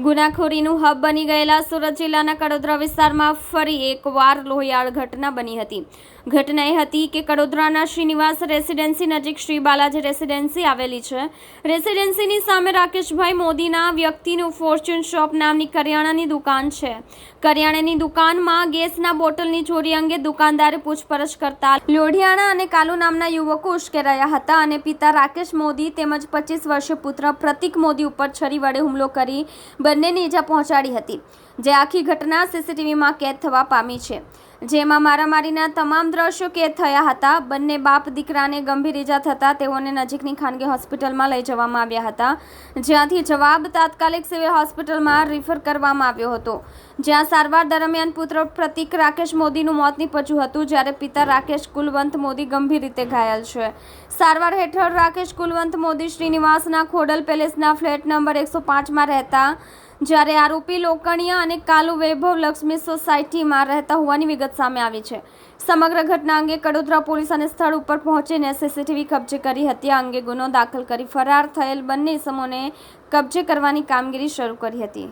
ગુનાખોરીનું hub બની ગયેલા સુરત જિલ્લાના કડોદરા વિસ્તારમાં ફરી એકવાર લોહિયાળ ઘટના બની હતી. ઘટના એ હતી કે કડોદરાના શ્રીનિવાસ રેસિડેન્સી નજીક શ્રી બાલાજી રેસિડેન્સી આવેલી છે. રેસિડેન્સીની સામે રાકેશભાઈ મોદીના વ્યક્તિનું ફોર્ચ્યુન શોપ નામની કરિયાણાની દુકાન છે. કરિયાણાની દુકાનમાં ગેસના બોટલની ચોરી અંગે દુકાનદારે પૂછપરછ કરતા લોઢિયાણા અને કાલુ નામના યુવકો ઉશ્કેરાયા હતા અને પિતા રાકેશ મોદી તેમજ 25 વર્ષીય પુત્ર પ્રતિક મોદી ઉપર છરી વડે હુમલો કરી બંનેને ઈજા પહોંચાડી હતી. જે આખી ઘટના સીસીટીવીમાં કેદ થવા પામી છે, જેમાં મારામારીના તમામ દ્રશ્યો કેદ થયા હતા. બંને બાપ દીકરાને ગંભીર ઈજા થતાં તેઓને નજીકની ખાનગી હોસ્પિટલમાં લઈ જવામાં આવ્યા હતા, જ્યાંથી જવાબ તાત્કાલિક સિવિલ હોસ્પિટલમાં રિફર કરવામાં આવ્યો હતો, જ્યાં સારવાર દરમિયાન પુત્ર પ્રતિક રાકેશ મોદીનું મોત નીપજ્યું હતું, જ્યારે પિતા રાકેશ કુલવંત મોદી ગંભીર રીતે ઘાયલ છે. સારવાર હેઠળ રાકેશ કુલવંત મોદી શ્રીનિવાસના ખોડલ પેલેસના ફ્લેટ નંબર 105માં રહેતા, જ્યારે આરોપી લોકણિયા અને કાલુ વૈભવ લક્ષ્મી સોસાયટીમાં રહેતા હોવાની વિગત સામે આવી છે. સમગ્ર ઘટના અંગે કડોદરા પોલીસ અને સ્થળ ઉપર પહોંચીને સીસીટીવી કબજે કરી હતી. આ અંગે ગુનો દાખલ કરી ફરાર થયેલ બંને ઇસમોને કબજે કરવાની કામગીરી શરૂ કરી હતી.